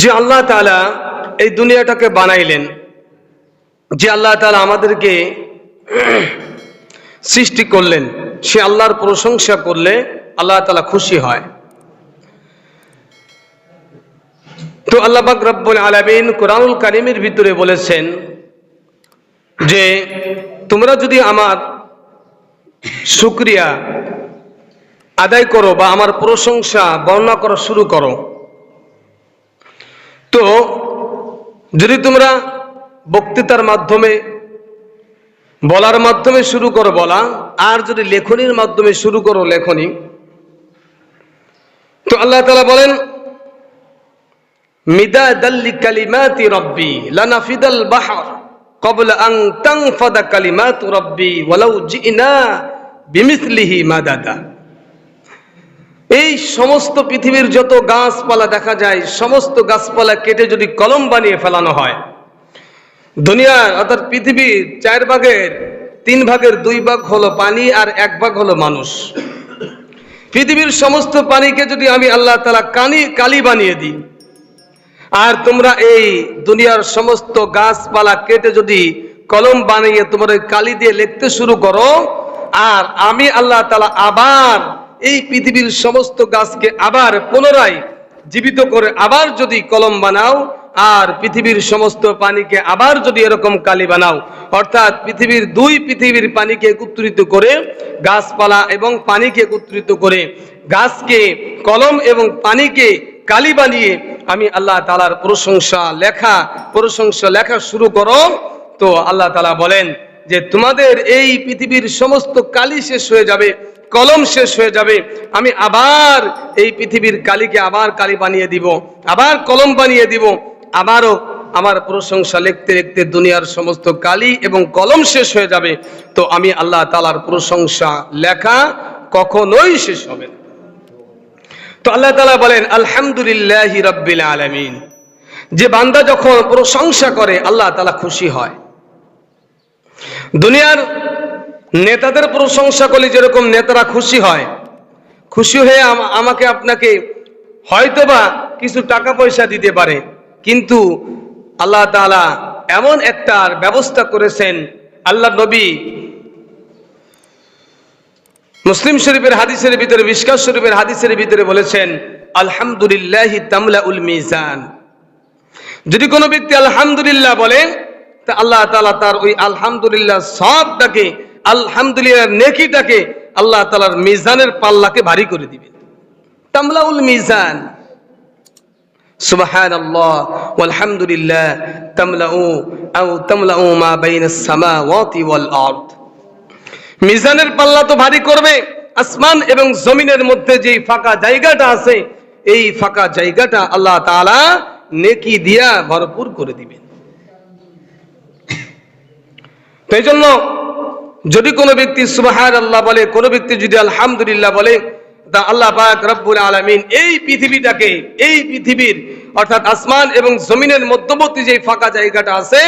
যে আল্লাহ তাআলা এই দুনিয়াটাকে বানাইলেন, যে আল্লাহ তাআলা আমাদেরকে সৃষ্টি করলেন, সে আল্লাহর প্রশংসা করলে আল্লাহ তাআলা খুশি হয়। তো আল্লাহ পাক রব্বুল আলামিন কোরআনুল কারীমের ভিতরে বলেছেন যে তোমরা যদি আমার শুকরিয়া আদায় করো বা আমার প্রশংসা বর্ণনা করা শুরু করো, তো যদি তোমরা বক্তৃতার মাধ্যমে বলার মাধ্যমে শুরু করো বলা, আর যদি লেখনির মাধ্যমে শুরু করো লেখনি, তো আল্লাহ তাআলা বলেন মিদাদাল লিকালিমাতি রাব্বি লানাফিদাল বাহর ক্বাবলা আন তানফাদা কালিমাতু রাব্বি ওয়ালাউ জিনা বিমিসলিহি মাদাদা। এই সমস্ত পৃথিবীর যত গাছপালা দেখা যায়, সমস্ত গাছপালা কেটে যদি কলম বানিয়ে ফেলানো হয়, দুনিয়ার অর্থাৎ পৃথিবীর 4 ভাগের 3 ভাগের 2 ভাগ হলো পানি আর 1 ভাগ হলো মানুষ। পৃথিবীর সমস্ত পানিকে যদি আমি আল্লাহ তাআলা কালি বানিয়ে দিই, আর তোমরা এই দুনিয়ার সমস্ত গাছপালা কেটে যদি কলম বানিয়ে তোমরা ওই কালি দিয়ে লিখতে শুরু করো, আর আমি আল্লাহ তাআলা আবার এই পৃথিবীর সমস্ত গাছকে আবার পুনরায় জীবিত করে আবার যদি কলম বানাও, আর পৃথিবীর সমস্ত পানিকে আবার যদি এরকম কালি বানাও, অর্থাৎ পৃথিবীর পানিকে একত্রিত করে, গাছপালা এবং পানিকে একত্রিত করে, গাছকে কলম এবং পানিকে কালি বানিয়ে আমি আল্লাহ তাআলার প্রশংসা লেখা শুরু করো, তো আল্লাহ তাআলা বলেন যে তোমাদের এই পৃথিবীর সমস্ত কালি শেষ হয়ে যাবে, কলম শেষ হয়ে যাবে, আমি আবার এই পৃথিবীর কালিকে আবার কালি বানিয়ে দিব, আবার কলম বানিয়ে দিব, আবারও আমার প্রশংসা লিখতে লিখতে দুনিয়ার সমস্ত কালি এবং কলম শেষ হয়ে যাবে, তো আমি আল্লাহ তাআলার প্রশংসা লেখা কখনোই শেষ হবে না। তো আল্লাহ তাআলা বলেন আলহামদুলিল্লাহি রাব্বিল আলামিন। যে বান্দা যখন প্রশংসা করে আল্লাহ তাআলা খুশি হয়। দুনিয়ার নেতাদের প্রশংসা করলে যেরকম নেতারা খুশি হয়, খুশি হয়ে আমাকে আপনাকে হয়তোবা কিছু টাকা পয়সা দিতে পারে, কিন্তু আল্লাহ তাআলা এমন একটা ব্যবস্থা করেছেন, আল্লাহ নবী মুসলিম শরীফের হাদিসের ভিতরে, মিশকাত শরীফের হাদিসের ভিতরে বলেছেন আলহামদুলিল্লাহি তামলাউল মিজান। যদি কোনো ব্যক্তি আলহামদুলিল্লাহ বলে, তা আল্লাহ তাআলা তার ওই আলহামদুলিল্লাহ সবটাকে, আলহামদুলিল্লাহ নেকিটাকে আল্লাহ তাআলার মিজানের পাল্লাকে ভারী করে দিবেন। তামলাউল মিজান, সুবহানাল্লাহ ওয়ালহামদুলিল্লাহ তামলাউ মা বাইনাস সামাওয়াতি ওয়াল আরদ। মিজানের পাল্লা তো ভারী করবে, আসমান এবং জমিনের মধ্যে যে ফাঁকা জায়গাটা আছে, এই ফাঁকা জায়গাটা আল্লাহ তাআলা নেকি দিয়া ভরপুর করে দিবেন। তাই জন্য যদি কোনো ব্যক্তি সুবহানাল্লাহ বলে, কোনো ব্যক্তি যদি আলহামদুলিল্লাহ বলে, তা আল্লাহ পাক রব্বুল আলামিন এই পৃথিবীর অর্থাৎ আসমান এবং জমিনের মধ্যবর্তী যে ফাঁকা জায়গাটা আছে,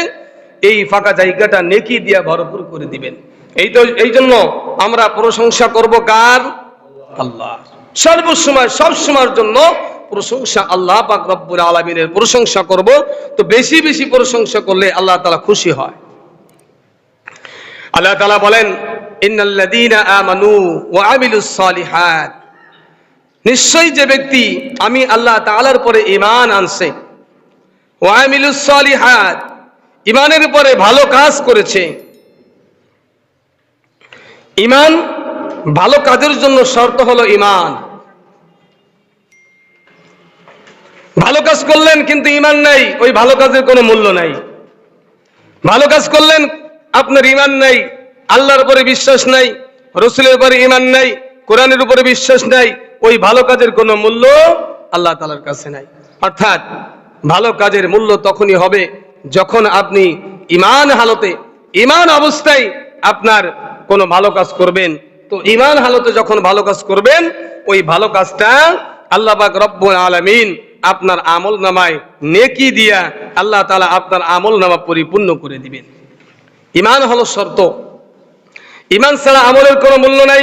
এই ফাঁকা জায়গাটা নেকি দিয়া ভরপুর করে দিবেন। এই জন্য আমরা প্রশংসা করব কার? আল্লাহ। সর্বসময় সব সময়ের জন্য প্রশংসা আল্লাহ পাক রব্বুল আলামিনের প্রশংসা করব। তো বেশি বেশি প্রশংসা করলে আল্লাহ তাআলা খুশি হয়। আল্লাহ তাআলা বলেন ইন্নাল্লাযীনা আমানু ওয়া আমিলুস সালিহাত, নিশ্চয়ই যে ব্যক্তি আমি আল্লাহ তাআলার উপরে ঈমান আনছে, ওয়া আমিলুস সালিহাত, ঈমানের উপরে ভালো কাজ করেছে। ঈমান, ভালো কাজের জন্য শর্ত হলো ঈমান। ভালো কাজ করলেন কিন্তু ঈমান নাই, ওই ভালো কাজের কোনো মূল্য নাই। ভালো কাজ করলেন, আপনার ঈমান নাই, আল্লাহর উপরে বিশ্বাস নাই, রাসূলের উপরে ঈমান নাই, কোরআনের উপরে বিশ্বাস নাই, ওই ভালো কাজের কোনো মূল্য আল্লাহ তাআলার কাছে নাই। অর্থাৎ ভালো কাজের মূল্য তখনই হবে যখন আপনি ঈমান অবস্থায় আপনার কোনো ভালো কাজ করবেন। তো ঈমান হালতে যখন ভালো কাজ করবেন, ওই ভালো কাজটা আল্লাহ পাক রব্বুল আলামিন আপনার আমলনামায় নেকি দিয়া আল্লাহ তাআলা আপনার আমলনামা পরিপূর্ণ করে দিবেন। ঈমান হলো শর্ত। ঈমান ছাড়া আমলের কোনো মূল্য নাই।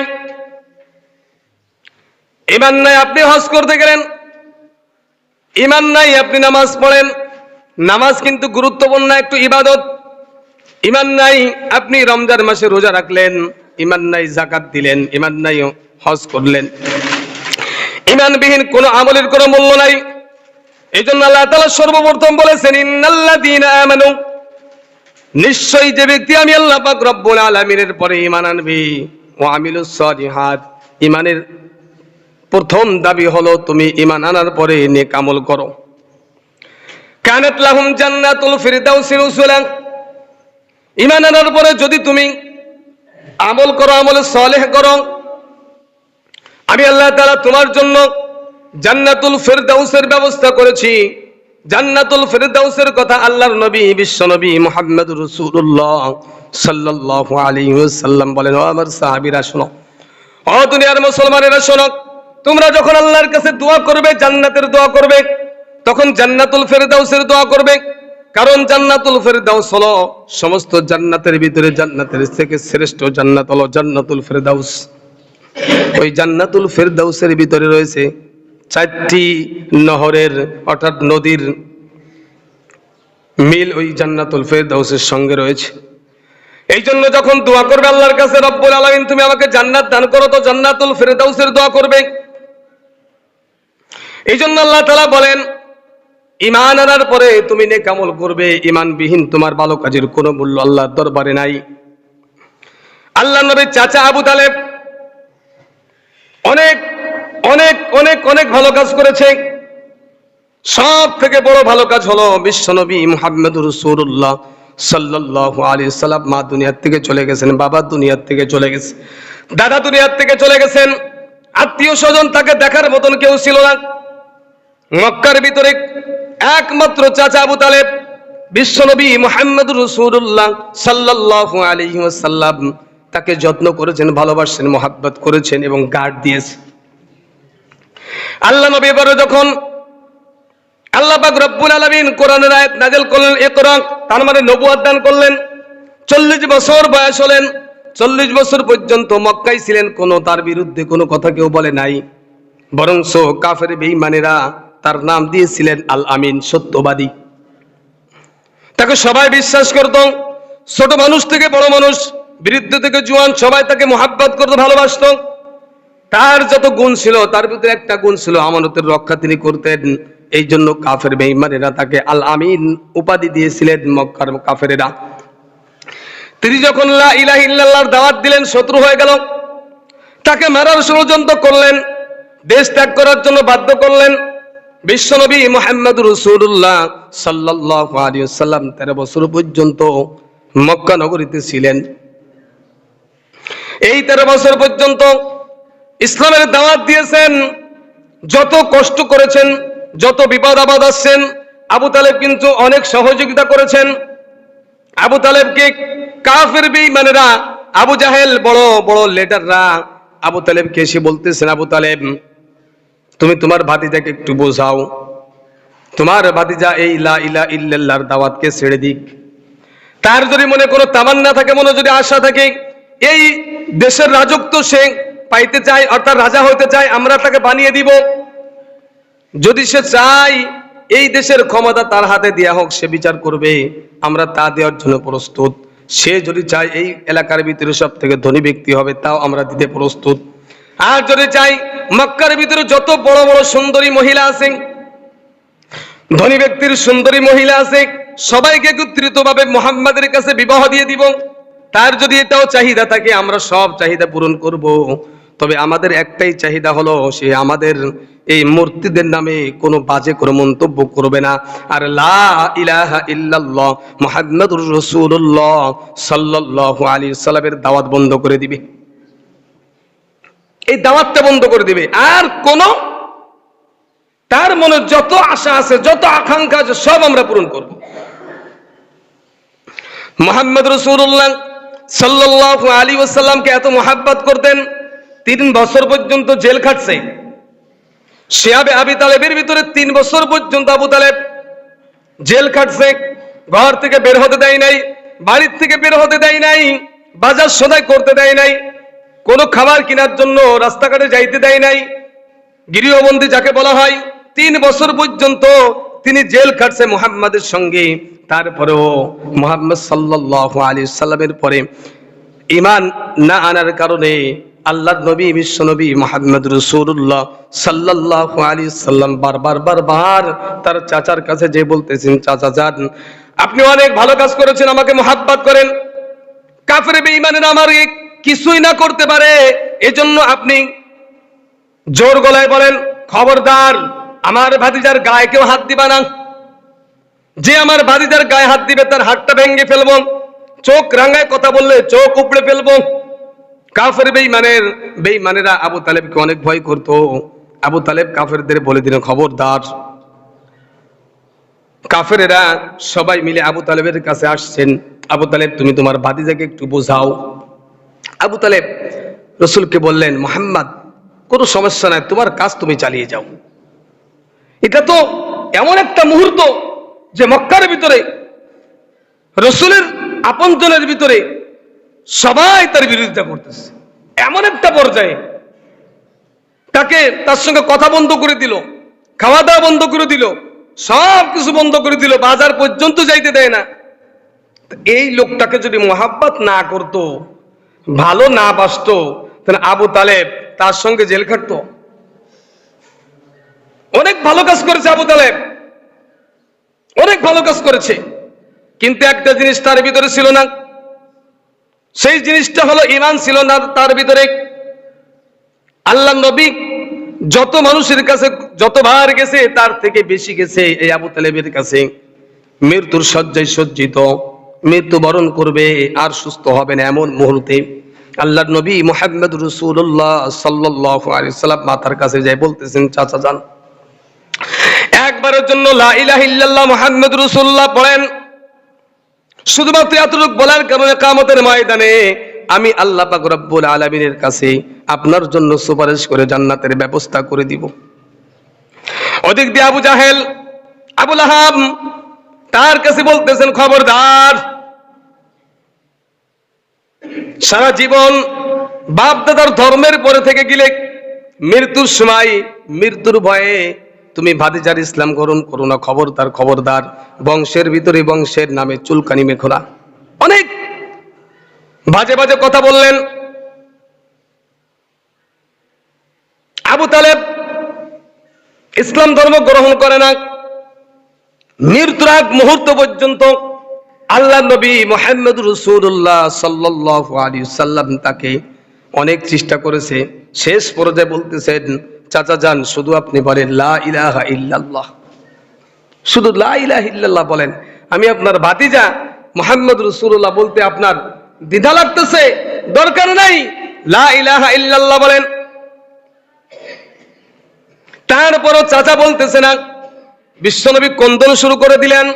ঈমান নাই, আপনি হজ করতে গেলেন, ঈমান নাই, আপনি নামাজ পড়েন, নামাজ কিন্তু গুরুত্বপূর্ণ একটু ইবাদত। ঈমান নাই, আপনি রমজান মাসে রোজা রাখলেন, ঈমান নাই যাকাত দিলেন, ঈমান নাই হজ করলেন, ঈমানবিহীন কোন আমলের কোনো মূল্য নাই। এইজন্য আল্লাহ তাআলা সর্বপ্রথম বলেছেন ইন্নাল্লাযীনা আমানু, নিশ্চয়ই যে ব্যক্তি আমি আল্লাহ পাক রব্বুল আলামিনের পরে ঈমান আনবে, ওয়া আমিলুস সালিহাত, ঈমানের প্রথম দাবি হলো তুমি ঈমান আনার পরে নেক আমল করো। কানাত লাহুম জান্নাতুল ফিরদাউসি নুজুলা, ঈমান আনার পরে যদি তুমি আমল করো, আমল সালেহ করো, আমি আল্লাহ তাআলা তোমার জন্য জান্নাতুল ফিরদাউসের ব্যবস্থা করেছি। জান্নাতুল ফিরদাউসের কথা আল্লাহর নবী বিশ্ব নবী মুহাম্মদুর রাসূলুল্লাহ সাল্লাল্লাহু আলাইহি ওয়াসাল্লাম বলেন, ও আমার সাহাবীরা শোনো, ও দুনিয়ার মুসলমানেরা শোনো, তোমরা যখন আল্লাহর কাছে দোয়া করবে, জান্নাতের দোয়া করবে, তখন জান্নাতুল ফিরদাউসের দোয়া করবে। কারণ জান্নাতুল ফিরদাউস হলো সমস্ত জান্নাতের ভিতরে জান্নাতের থেকে শ্রেষ্ঠ জান্নাত হলো জান্নাতুল ফিরদাউস। ওই জান্নাতুল ফিরদাউসের ভিতরে রয়েছে 4টি নহরের অর্থাৎ নদীর মিল ওই জান্নাতুল ফিরদাউসের সঙ্গে রয়েছে। এই জন্য যখন দোয়া করবে আল্লাহর কাছে, রব্বুল আলামিন তুমি আমাকে জান্নাত দান করো, তো জান্নাতুল ফিরদাউসের দোয়া করবে। এই জন্য আল্লাহ তাআলা বলেন ঈমান আনার পরে তুমি নেক আমল করবে, ঈমানবিহীন তোমার ভালো কাজের কোনো মূল্য আল্লাহর দরবারে নাই। আল্লাহর নবীর চাচা আবু তালেব অনেক অনেক অনেক অনেক ভালো কাজ করেছে। সব থেকে বড় ভালো কাজ হলো বিশ্বনবী মুহাম্মদুর রাসূলুল্লাহ সাল্লাল্লাহু আলাইহি সাল্লাম মা দুনিয়ার থেকে চলে গেছেন, বাবা দুনিয়ার থেকে চলে গেছে, দাদা দুনিয়ার থেকে চলে গেছেন, আত্মীয় স্বজন তাকে দেখার মতন কেউ ছিল না। মক্কার ভিতরে একমাত্র চাচা আবু তালেব বিশ্বনবী মুহাম্মদুর রাসূলুল্লাহ সাল্লাল্লাহু আলাইহি ওয়াসাল্লাম তাকে যত্ন করেছেন, ভালোবাসেন, মহব্বত করেছেন এবং গার্ড দিয়েছেন। আল্লাহ নবী এবারে যখন আল্লাহ পাক রব্বুল আলামিন কোরআনের আয়াত নাযিল করলেন, ইকরা, তার মানে নবুয়ত দান করলেন, 40 বছর বয়স হলেন, 40 বছর পর্যন্ত মক্কায় ছিলেন, কোনো তার বিরুদ্ধে কোনো কথা কেউ বলে নাই, বরঞ্চ কাফের বেঈমানেরা তার নাম দিয়েছিলেন আল আমিন, সত্যবাদী। তাকে সবাই বিশ্বাস করত, ছোট মানুষ থেকে বড় মানুষ, বৃদ্ধ থেকে জওয়ান, সবাই তাকে মহব্বত করত, ভালোবাসত। তার যত গুণ ছিল তার ভিতরে একটা গুণ ছিল আমানতের রক্ষা তিনি করতেন। এই জন্য কাফের বেঈমানেরা তাকে আল আমিন উপাধি দিয়েছিলেন মক্কার কাফেরেরা। তিনি যখন লা ইলাহা ইল্লাল্লাহর দাওয়াত দিলেন, শত্রু হয়ে গেল, তাকে মারার ষড়যন্ত্র করলেন, দেশ ত্যাগ করার জন্য বাধ্য করলেন। বিশ্বনবী মুহাম্মদুর রাসূলুল্লাহ সাল্লাল্লাহু আলাইহি ওয়াসাল্লাম 13 বছর পর্যন্ত মক্কা নগরীতে ছিলেন। এই 13 বছর পর্যন্ত ইসলামের দাওয়াত দিয়েছেন, যত কষ্ট করেছেন, যত বিপদ আপদ আসছেন, আবু তালেব কিন্তু অনেক সহযোগিতা করেছেন। আবু তালেবকে কাফের বেঈমানেরা, আবু জাহেল, বড় বড় লিডাররা আবু তালেবকে এসে বলতেছেন, আবু তালেব তুমি তোমার ভাতিজাকে একটু বোঝাও, তোমার ভাতিজা এই লা ইলাহা ইল্লাল্লাহর দাওয়াতকে ছেড়ে দিক। তার যদি মনে কোনো তামান্না থাকে, মনে যদি আশা থাকে, এই দেশের রাজত্ব সে পাইতে চায়, অর্থাৎ রাজা হইতে চায়, আমরা তাকে বানিয়ে দিব। যদি সে চায় এই দেশের ক্ষমতা তার হাতে দেয়া হোক, সে বিচার করবে, আমরা তা দেওয়ার জন্য প্রস্তুত। সে যদি চায় এই এলাকার ভিতরে সব থেকে ধনী ব্যক্তি হবে, তাও আমরা দিতে প্রস্তুত। আর যদি চাই মক্কার ভিতরে যত বড় বড় সুন্দরী মহিলা আছে, ধনী ব্যক্তির সুন্দরী মহিলা আছে, সবাইকে একত্রিত ভাবে মুহাম্মাদের কাছে বিবাহ দিয়ে দিব। তার যদি এটাও চাহিদা থাকে, আমরা সব চাহিদা পূরণ করব। তবে আমাদের একটাই চাহিদা হলো, সে আমাদের এই মূর্তিদের নামে কোনো বাজে কোনো মন্তব্য করবে না, আর লা ইলাহা ইল্লাল্লাহ মুহাম্মাদুর রাসূলুল্লাহ সাল্লাল্লাহু আলাইহি ওয়াসাল্লামের দাওয়াত বন্ধ করে দিবে। এই দাওয়াতটা বন্ধ করে দিবে, আর কোন তার মনে যত আশা আছে, যত আকাঙ্ক্ষা আছে, সব আমরা পূরণ করব। মুহাম্মদ রাসূলুল্লাহ সাল্লাল্লাহু আলাইহি ওয়াসাল্লামকে এত মহব্বত করতেন, 3 বছর পর্যন্ত জেল খাটছে। শিয়াবে আবি তালেবের ভিতরে 3 বছর পর্যন্ত আবু তালেব জেল খাটছে। ঘর থেকে বের হতে দেয় নাই, বাড়ির থেকে বের হতে দেয় নাই, বাজার সদাই করতে দেয় নাই, কোনো খাবার কেনার জন্য রাস্তাঘাটে যাইতে দেয় নাই। গৃহবন্দী যাকে বলা হয়, 3 বছর পর্যন্ত তিনি জেল খাটছে মুহাম্মাদের সঙ্গে। তারপরেও মুহাম্মদ সাল্লাল্লাহু আলাইহি সাল্লামের পরে ঈমান না আনার কারণে আল্লাহর নবী বিশ্ব নবী মুহাম্মদ রাসূলুল্লাহ সাল্লাল্লাহু আলাইহি সাল্লাম বারবার তার চাচার কাছে যে বলতেছেন, চাচা যান, আপনি অনেক ভালো কাজ করেছেন, আমাকে মহব্বত করেন, কাফের বেঈমানেরা আমার কিছুই না করতে পারে, এজন্য আপনি জোর গলায় বলেন, খবরদার আমার ভাতিজার গায়ে কেউ হাত দিবা না, যে আমার ভাতিজার গায়ে হাত দিবে তার হাতটা ভেঙে ফেলবো, চোখ রাঙায় কথা বললে চোখ উপড়ে ফেলবো। কাফের বেঈমানেরা আবু তালেবকে অনেক ভয় করতো। আবু তালেব কাফেরদের বলে দিলেন, খবরদার। কাফেরেরা সবাই মিলে আবু তালেবের কাছে আসছেন, আবু তালেব তুমি তোমার ভাতিজাকে একটু বোঝাও। আবু তালেব রসুলকে বললেন, মুহাম্মদ কোনো সমস্যা নাই, তোমার কাজ তুমি চালিয়ে যাও। এটা তো এমন একটা মুহূর্ত যে মক্কার ভিতরে রসুলের আপনজনের ভিতরে সবাই তার বিরোধিতা করতেছে, এমন একটা পর্যায়ে তার সঙ্গে কথা বন্ধ করে দিল, খাওয়া দাওয়া বন্ধ করে দিল, সব কিছু বন্ধ করে দিল, বাজার পর্যন্ত যাইতে দেয় না। এই লোকটাকে যদি মোহাব্বত না করত, ভালো না বাসতো, তাহলে আবু তালেব তার সঙ্গে জেল খাটতো। অনেক ভালো কাজ করেছে আবু তালেব, অনেক ভালো কাজ করেছে, কিন্তু একটা জিনিস তার ভিতরে ছিল না, সেই জিনিসটা হলো ঈমান ছিল না তার ভিতরে। আল্লাহ নবী যত মানুষের কাছে যতবার গেছে তার থেকে বেশি গেছে এই আবু তালেবের কাছে। মৃত্যুর শয্যায় সজ্জিত, মৃত্যুবরণ করবে আর সুস্থ হবে না, এমন মুহূর্তে আল্লাহর নবী মুহাম্মদ রাসূলুল্লাহ সাল্লাল্লাহু আলাইহি সাল্লাম মাথার কাছে যায় বলতেছেন, চাচা যান, একবারের জন্য লা ইলাহা ইল্লাল্লাহ মুহাম্মদুর রাসূলুল্লাহ পড়েন। শুধুমাত্র এতটুকু বলার কারণে কিয়ামতের ময়দানে আমি আল্লাহ পাক রব্বুল আলামিনের কাছে আপনার জন্য সুপারিশ করে জান্নাতের ব্যবস্থা করে দিব। ওদিক দিয়ে আবু জাহেল, আবু লাহাব তার কাছে বলতেছেন, খবরদার, সারা জীবন বাপ দাদার ধর্মের পরে থেকে গেলে মৃত্যুর সময় মৃত্যুর ভয়ে তুমি ভাতিজার ইসলাম গ্রহণ করো না, খবরদার খবরদার, বংশের ভিতরে বংশের নামে চুলকানি মেখো না। অনেক বাজে বাজে কথা বললেন। আবু তালেব ইসলাম ধর্ম গ্রহণ করে না, মৃত্যুর আগ মুহূর্ত পর্যন্ত আল্লাহ নবী মুহাম্মদ রাসূলুল্লাহ সাল্লাল্লাহু আলাইহি সাল্লাম তাকে অনেক চেষ্টা করেছে, শেষ পর্যায়ে বলতেছেন, চাচা যান, শুধু আপনি বলেন লা ইলাহা ইল্লাল্লাহ, শুধু লা ইলাহা ইল্লাল্লাহ বলেন, আমি আপনার ভাতিজা মুহাম্মদ রাসূলুল্লাহ বলতে আপনার দ্বিধা লাগতেছে, দরকার নাই, লা ইলাহা ইল্লাল্লাহ বলেন। তারপরও চাচা বলতেছে না, বিশ্বনবী ক্রন্দন শুরু করে দিলেন।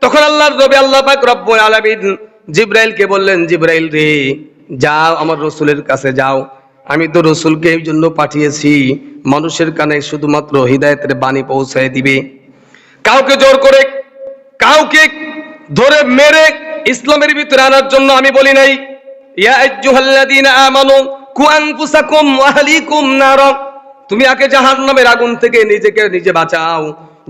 তখন আল্লাহর নবী আল্লাহ পাক রব্বুল আলামিন জিবরাইলকে বললেন, জিবরাইল রে, যাও আমার রসুলের কাছে যাও, আমি তো রসুলকে এই জন্য পাঠিয়েছি মানুষের কানে শুধুমাত্র হিদায়াতের বাণী পৌঁছায় দিবে, কাউকে জোর করে কাউকে ধরে মেরে ইসলামের ভিতরে আনার জন্য আমি বলি নাই। ইয়া আইয়ুহাল্লাযীনা আমানু কু আনফুসাকুম ওয়া আহলিকুম নার, তুমি আগে জাহান্নামের আগুন থেকে নিজেকে নিজে বাঁচাও।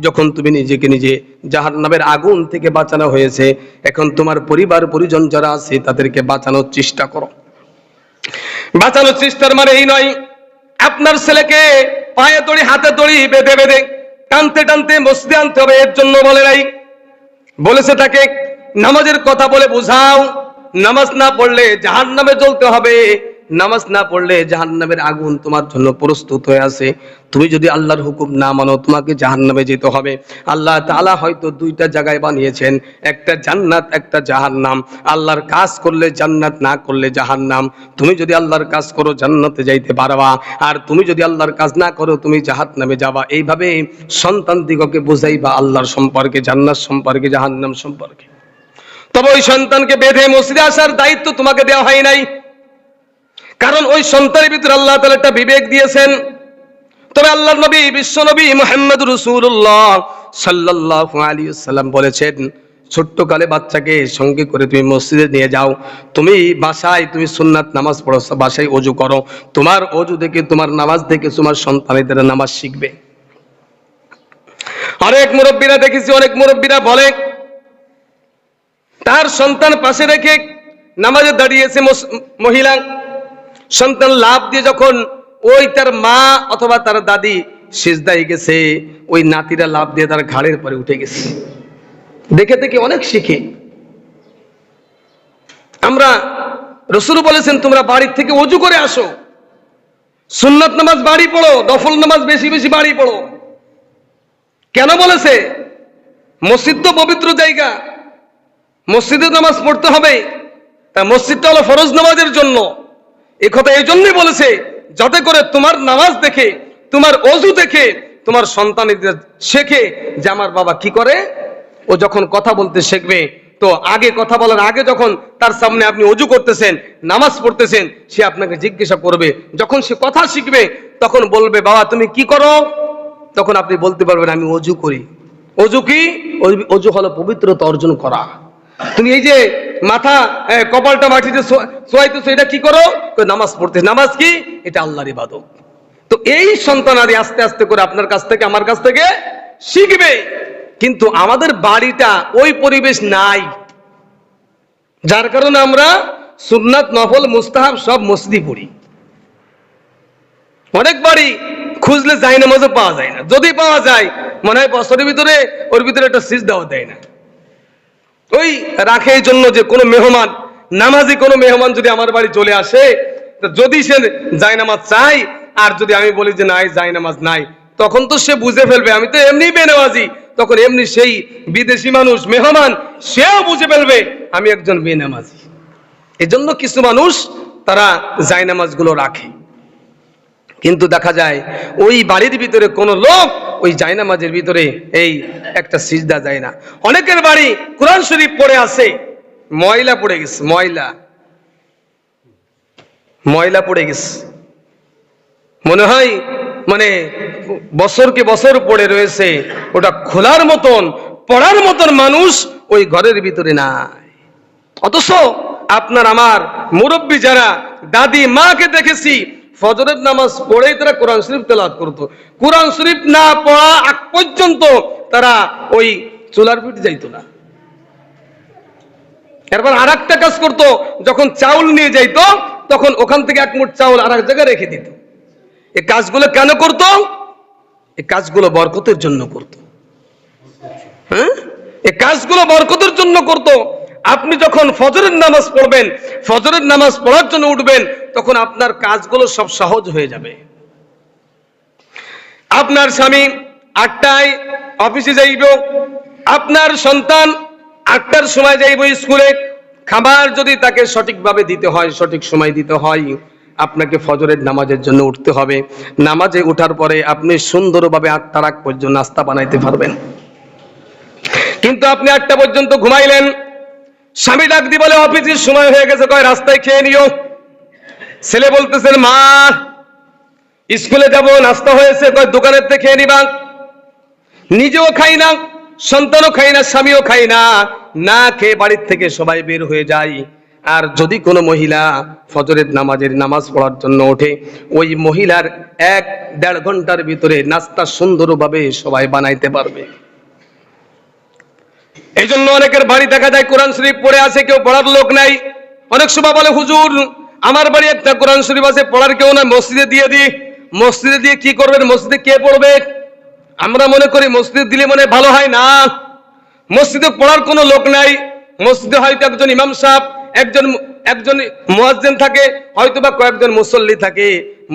যখন তুমি নিজেকে নিজে জাহান্নামের আগুন থেকে বাঁচানো হয়েছে, এখন তোমার পরিবার পরিজন যারা আছে তাদেরকে বাঁচানোর চেষ্টা করো। বাঁচানোর চেষ্টার মানে এই নয় আপনার ছেলেকে পায়ে দড়ি হাতে দড়ি বেঁধে বেঁধে টানতে টানতে মসজিদে আনতে হবে, এর জন্য বলে নাই। বলেছে তাকে নামাজের কথা বলে বুঝাও, নামাজ না পড়লে জাহান্নামে জ্বলতে হবে, নামাজ না পড়লে জাহান্নামের আগুন তোমার জন্য প্রস্তুত হয়ে আছে, তুমি যদি আল্লাহর হুকুম না মানো তোমাকে জাহান্নামে যেতে হবে। আল্লাহ তাআলা হয়তো দুইটা জায়গায় বানিয়েছেন, একটা জান্নাত একটা জাহান্নাম। আল্লাহর কাজ করলে জান্নাত, না করলে জাহান্নাম। তুমি যদি আল্লাহর কাজ করো জান্নাতে যাইতে পারবা, আর তুমি যদি আল্লাহর কাজ না করো তুমি জাহান্নামে যাবা। এইভাবে সন্তান দিগকে বুঝাইবা আল্লাহর সম্পর্কে, জান্নাত সম্পর্কে, জাহান্নাম সম্পর্কে। তবে ওই সন্তানকে বেঁধে মসজিদে আসার দায়িত্ব তোমাকে দেওয়া হয় নাই, কারণ ওই সন্তানের ভিতরে আল্লাহ তাআলা একটা বিবেক দিয়েছেন। তবে আল্লাহর নবী বিশ্ব নবী মুহাম্মদ রাসূলুল্লাহ সাল্লাল্লাহু আলাইহি ওয়াসাল্লাম বলেছেন, ছোট্টকালে বাচ্চাকে সঙ্গে করে তুমি মসজিদে নিয়ে যাও, তুমি বাসায় তুমি সুন্নাত নামাজ পড়ো, বাসায় ওযু করো, তোমার ওযু দেখে তোমার নামাজ দেখে তোমার সন্তানেরা নামাজ শিখবে। অনেক মুরব্বীরা দেখেছি, অনেক মুরব্বীরা বলে তার সন্তান পাশে রেখে নামাজে দাঁড়িয়েছে মহিলা, সন্তান লাফ দিয়ে যখন ওই তার মা অথবা তার দাদি সিজদায় গেছে, ওই নাতিরা লাফ দিয়ে তার ঘাড়ের পরে উঠে গেছে। দেখে দেখে অনেক শিখে আমরা। রাসূল বলেছেন তোমরা বাড়ির থেকে ওযু করে আসো, সুন্নাত নামাজ বাড়ি পড়ো, নফল নামাজ বেশি বেশি বাড়ি পড়ো। কেন বলেছে? মসজিদ তো পবিত্র জায়গা, মসজিদে নামাজ পড়তে হবে, তা মসজিদটা হলো ফরজ নামাজের জন্য। এই কথা এই জন্যই বলেছে যাতে করে তোমার নামাজ দেখে, তোমার ওযু দেখে তোমার সন্তানদের শেখে যে আমার বাবা কি করে। ও যখন কথা বলতে শিখবে তো আগে কথা বলার আগে যখন তার সামনে আপনি ওযু করতেছেন, নামাজ পড়তেছেন, সে আপনাকে জিজ্ঞাসা করবে। যখন সে কথা শিখবে তখন বলবে বাবা তুমি কি করো, তখন আপনি বলতে পারবেন আমি ওযু করি। ওযু কি? ওযু হলো পবিত্রতা অর্জন করা। তুমি এই যে মাথা কপালটা মাটিতে শোয়াইতেছো, এটা কি করো? নামাজ পড়তে। নামাজ কি? এটা আল্লাহর ইবাদত। তো এই সন্তান আদি আস্তে আস্তে করে আপনার কাছ থেকে আমার কাছ থেকে শিখবে। কিন্তু আমাদের বাড়িটা ওই পরিবেশ নাই, যার কারণে আমরা সুন্নাত নফল মুস্তাহাব সব মসজিদে পড়ি। অনেক বাড়ি খুঁজলে জায়নামাজও পাওয়া যায় না, যদি পাওয়া যায় মনে হয় বছরের ভিতরে ওর ভিতরে একটা সিজদাও দেয় না। ওই রাখে এই জন্য যে কোনো মেহমান, নামাজি কোনো মেহমান যদি আমার বাড়ি চলে আসে, যদি সে জায়নামাজ চাই আর যদি আমি বলি যে নাই জায়নামাজ নাই, তখন তো সে বুঝে ফেলবে আমি তো এমনি বেনামাজি। তখন এমনি সেই বিদেশি মানুষ মেহমান সেও বুঝে ফেলবে আমি একজন বেনামাজি। এজন্য কিছু মানুষ তারা জায়নামাজগুলো রাখে, কিন্তু দেখা যায় ওই বাড়ির ভিতরে কোনো লোক ওই জায়নামাজের ভিতরে এই একটা সিজদা যায় না। অনেকের বাড়ি কোরআন শরীফ পড়ে আছে, ময়লা পড়ে গেছে, ময়লা পড়ে গেছে, মনে হয় মানে বছরকে বছর পড়ে রয়েছে, ওটা খোলার মতন পড়ার মতন মানুষ ওই ঘরের ভিতরে নাই। অথচ আপনার আমার মুরব্বী যারা দাদি মাকে দেখেছি ফজরের নামাজ পড়েই তারা কোরআন শরীফ তেলাওয়াত করতো। কোরআন শরীফ না পড়া আগ পর্যন্ত তারা ওই চুলার পিঠে যাইতো না। এরপর আর একটা কাজ করতো, যখন চাউল নিয়ে যাইতো তখন ওখান থেকে এক মুঠ চাউল আর এক জায়গায় রেখে দিত। এই কাজগুলো কেন করতো? এই কাজগুলো বরকতের জন্য করতো। হ্যাঁ, এই কাজগুলো বরকতের জন্য করতো। আপনি যখন ফজরের নামাজ পড়বেন, ফজরের নামাজ পড়ার জন্য উঠবেন, তখন আপনার কাজগুলো সব সহজ হয়ে যাবে। আপনার স্বামী 8টায় অফিসে যাইব, আপনার সন্তান 8টার সময় যাইব স্কুলে। খাবার যদি তাকে সঠিকভাবে দিতে হয়, সঠিক সময় দিতে হয়, আপনাকে ফজরের নামাজের জন্য উঠতে হবে। নামাজে ওঠার পরে আপনি সুন্দরভাবে 8টার আগ পর্যন্ত নাস্তা বানাইতে পারবেন। কিন্তু আপনি 8টা পর্যন্ত ঘুমাইলেন, স্বামী ডাক দি বলে অফিসের সময় হয়ে গেছে, কয় রাস্তায় খেয়ে নিও। ছেলে বলতেছেন মা স্কুলে যাব, নাস্তা হয়েছে, কয় দোকানের থেকে খেয়ে নিবা। নিজেও খাই না, সন্তানও খাই না, স্বামীও খাই না, না খেয়ে বাড়ির থেকে সবাই বের হয়ে যায়। আর যদি কোনো মহিলা ফজরের নামাজ পড়ার জন্য ওঠে, ওই মহিলার 1-1.5 ঘন্টার ভিতরে নাস্তা সুন্দরভাবে সবাই বানাইতে পারবে। এই জন্য অনেকের বাড়ি দেখা যায় কোরআন শরীফ পড়ে আছে, কেউ পড়ার লোক নাই। অনেক সময় বলে হুজুর আমার বাড়ি একটা কোরআন শরীফ আছে, পড়ার কেউ না, মসজিদে দিয়ে দিই। মসজিদে দিয়ে কি করবেন? মসজিদে কে পড়বে? আমরা মনে করি মসজিদে দিলে মনে ভালো হয় না। মসজিদে পড়ার কোনো লোক নাই। মসজিদে হয়তো একজন ইমাম সাহেব, একজন মুয়াজ্জিন থাকে, হয়তো বা কয়েকজন মুসল্লি থাকে।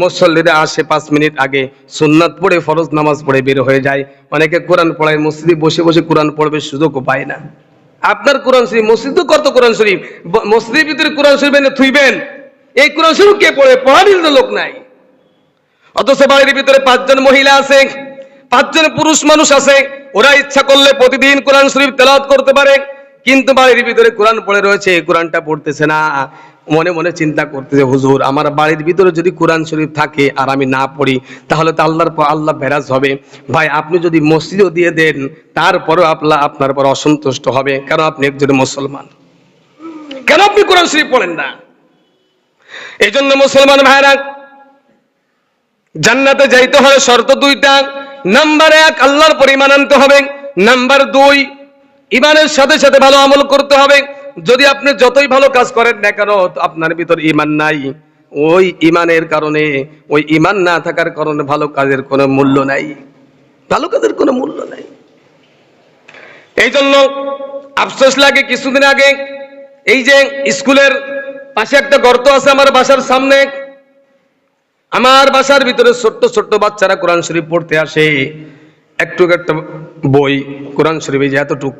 মুসল্লিরা আসে 5 মিনিট আগে, সুন্নাত পড়ে ফরজ নামাজ পড়ে বের হয়ে যায়। অনেকে কোরআন পড়ায়, মসজিদে বসে বসে কোরআন পড়বে সুযোগও পায় না। আপনার কোরআন শরীফ, মসজিদে কত কোরআন শরীফ, মসজিদের ভিতরে কোরআন শরীফ এনে থুইবেন, এই কোরআন শরীফ কে পড়ে? পড়ার লোক নাই। অথচ বাড়ির ভিতরে 5 জন মহিলা আছে, 5 জন পুরুষ মানুষ আছে, ওরা ইচ্ছা করলে প্রতিদিন কোরআন শরীফ তেলাওয়াত করতে পারে। কিন্তু বাড়ির ভিতরে কোরআন পড়ে রয়েছে, কোরআনটা পড়তেছে না। মনে মনে চিন্তা করতেছে হুজুর আমার বাড়ির ভিতরে যদি কোরআন শরীফ থাকে আর আমি না পড়ি, তাহলে তো আল্লাহ বেরাজ হবে। ভাই আপনি যদি মসজিদও দিয়ে দেন, তারপরেও আপনার পর অসন্তুষ্ট হবে, কারণ আপনি একজন মুসলমান। কেন আপনি কোরআন শরীফ পড়েন না? এই জন্য মুসলমান ভাইরা, জান্নাতে যাইতে হলে শর্ত 2টা। নাম্বার 1 আল্লাহর পর ঈমান আনতে হবে। নাম্বার 2 ঈমানের সাথে সাথে ভালো আমল করতে হবে। যদি আপনি যতই ভালো কাজ করেন না কেন, আপনার ভিতর ঈমান নাই, ওই ঈমানের কারণে, ওই ঈমান না থাকার কারণে ভালো কাজের কোনো মূল্য নাই, ভালো কাজের কোনো মূল্য নাই। এই জন্য আফসোস লাগে, কিছুদিন আগে এই যে স্কুলের পাশে একটা গর্ত আছে আমার বাসার সামনে, আমার বাসার ভিতরে ছোট্ট ছোট্ট বাচ্চারা কোরআন শরীফ পড়তে আসে। একটু একটা বই কোরআন শরীফে যে এতটুক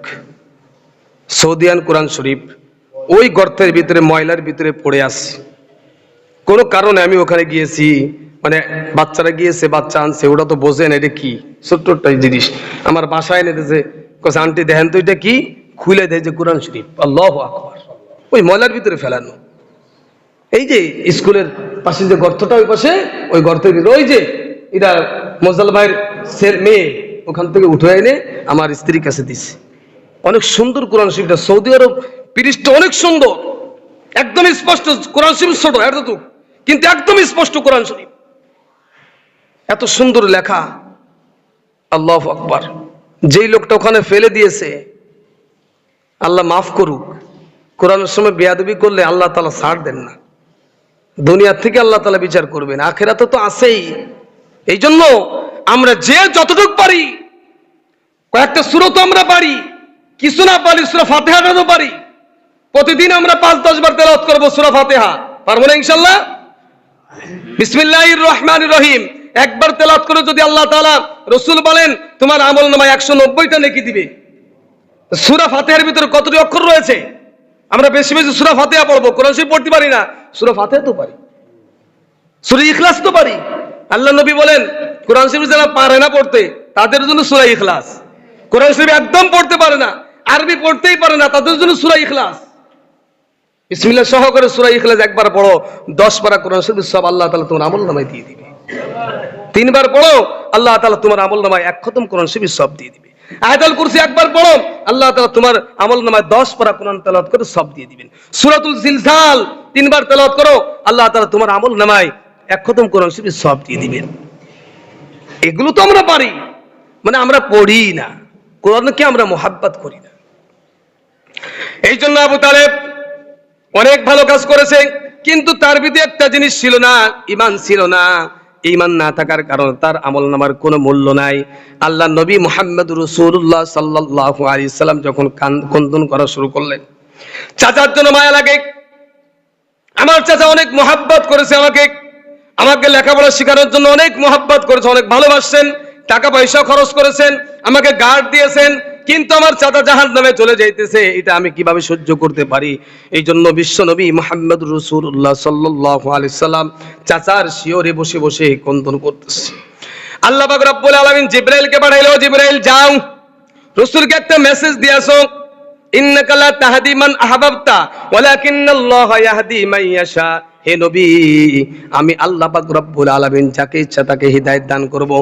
সৌদিয়ান কোরআন শরীফ ওই গর্তের ভিতরে ময়লার ভিতরে পড়ে আছে। কোনো কারণে আমি ওখানে গিয়েছি, মানে বাচ্চারা গিয়েছে, বাচ্চা আনছে, ওটা তো বোঝেন এটা কি, ছোট্ট একটা জিনিস আমার বাসায় এনে দিয়েছে। কইছে আন্টি দেখেন তো এটা কি, খুলে দেয় যে কোরআন শরীফ। আল্লাহু আকবার। ওই ময়লার ভিতরে ফেলানো। এই যে স্কুলের পাশে যে গর্তটা, ওই পাশে ওই গর্তের ভিতরে ওই যে এটা মোজাল ভাইয়ের মেয়ে ওখান থেকে উঠে এনে আমার স্ত্রীর কাছে দিছে। অনেক সুন্দর কোরআন শরীফটা, সৌদি আরব পৃষ্ঠা অনেক সুন্দর, একদম স্পষ্ট। কোরআন শরীফ ছোট এতটুক, কিন্তু একদম স্পষ্ট কোরআন শরীফ, এত সুন্দর লেখা। আল্লাহু আকবার। যেই লোকটা ওখানে ফেলে দিয়েছে, আল্লাহ মাফ করুক, কোরআনের সময় বেয়াদবি করলে আল্লাহ তাআলা ছাড় দেন না। দুনিয়া থেকে আল্লাহ তাআলা বিচার করবেন, আখিরাতে তো আছেই। এই জন্য আমরা যে যতটুক পারি, কয়েকটা সূরা তো আমরা পারি, কিছু না পারি সূরা ফাতিহাটা তো পারি। প্রতিদিন আমরা 5-10 বার তেলাওয়াত করব সূরা ফাতিহা, পারবো না ইনশাআল্লাহ? বিসমিল্লাহির রহমানির রহিম একবার তেলাওয়াত করে যদি আল্লাহ তাআলা, রাসূল বলেন তোমার আমলনামায় 190টা নেকি দিবে। সূরা ফাতিহার ভিতরে কতটি অক্ষর রয়েছে? আমরা বেশি বেশি সূরা ফাতিহা পড়বো, কোরআন শরীফ পড়তে পারি না, সূরা ফাতিহা তো পারি, সূরা ইখলাস তো পারি। আল্লাহ নবী বলেন কোরআন শরীফ যারা পারে না পড়তে তাদের জন্য সূরা ইখলাস। কোরআন শরীফ একদম পড়তে পারে না, আরবি পড়তেই পারে না, তাদের জন্য সূরা ইখলাস। বিসমিল্লাহ সহকারে সূরা ইখলাস একবার পড়ো, 10 পারা কোরআন শরীফ সব আল্লাহ তাআলা তোমার আমলনামায় দিয়ে দিবে। 3 বার পড়ো, আল্লাহ তাআলা তোমার আমলনামায় 1 খতম কোরআন শরীফ সব দিয়ে দিবে। আয়াতুল কুরসি একবার পড়ো, আল্লাহ তাআলা তোমার আমলনামায় 10 পারা কোরআন তেলাওয়াত করে সব দিয়ে দিবেন। সূরাতুল জিলজাল 3 বার তেলাওয়াত করো, আল্লাহ তাআলা তোমার আমলনামায় 1 খতম কোরআন শরীফ সব দিয়ে দিবেন। এগুলো তো আমরা পারি, মানে আমরা পড়ি না, কোরআনকে আমরা মুহাব্বত করি না। এই জন্য আবু তালেব অনেক ভালো কাজ করেছে, কিন্তু তার ভিতরে একটা জিনিস ছিল না, ঈমান ছিল না। ঈমান না থাকার কারণে তার আমলনামার কোনো মূল্য নাই। আল্লাহ নবী মুহাম্মদ রাসূলুল্লাহ সাল্লাল্লাহু আলাইহি সাল্লাম যখন কন্দন করা শুরু করলেন, চাচার জন্য মায়া লাগে। আমার চাচা অনেক মুহাব্বত করেছে আমাকে লেখাপড়া শেখানোর জন্য অনেক মুহাব্বত করেছে, অনেক ভালোবাসেন, টাকা পয়সা খরচ করেছেন, আমাকে গার্ড দিয়েছেন, কিন্তু আমার চাচা জাহান্নামে চলে যাইতেছে, এটা আমি কিভাবে সহ্য করতে পারি? এই জন্য বিশ্ব নবী মুহাম্মদ রাসূলুল্লাহ সাল্লাল্লাহু আলাইহি সাল্লাম চাচার শিয়রে বসে বসে কন্দন করতেছে। আল্লাহ পাক রব্বুল আলামিন জিবরাইলকে পাঠাইলো, জিবরাইল যাও রাসূলকে একটা মেসেজ দিয়ে আসো, ইন্নাকা লা তাহদি মান আহবাবতা ওয়ালাকিন্নাল্লাহা ইয়াহদি মান ইয়াশা। হে নবী, আমি আল্লাহ পাক রব্বুল আলামিন যাকে ইচ্ছা তাকে হিদায়াত দান করব।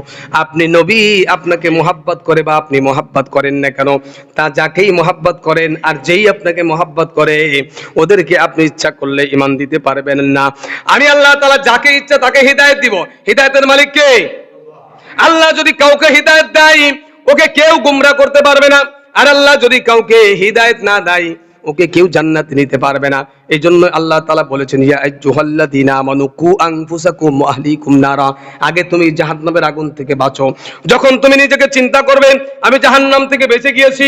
আপনি নবী, আপনাকে মুহাব্বত করে বা আপনি মুহাব্বত করেন না কেন, তা যাকেই মুহাব্বত করেন আর যেই আপনাকে মুহাব্বত করে ওদেরকে আপনি ইচ্ছা করলে ঈমান দিতে পারবেন না। আমি আল্লাহ তাআলা যাকে ইচ্ছা তাকে হিদায়াত দিব। হিদায়াতের মালিক কে? আল্লাহ যদি কাউকে হিদায়াত দেয় ওকে কেউ গোমরাহ করতে পারবে না, আর আল্লাহ যদি কাউকে হিদায়াত না দেয় ওকে কেউ জান্নাতে নিতে পারবে না। এই জন্য আল্লাহ তাআলা বলেছেন, ইয়া আইয়ুহাল্লাযীনা আমানু কু আনফুসাকুম ওয়া আহলিকুম নারা। আগে তুমি জাহান্নামের আগুন থেকে বাঁচো। যখন তুমি নিজেকে চিন্তা করবে আমি জাহান্নাম থেকে বেঁচে গিয়েছি,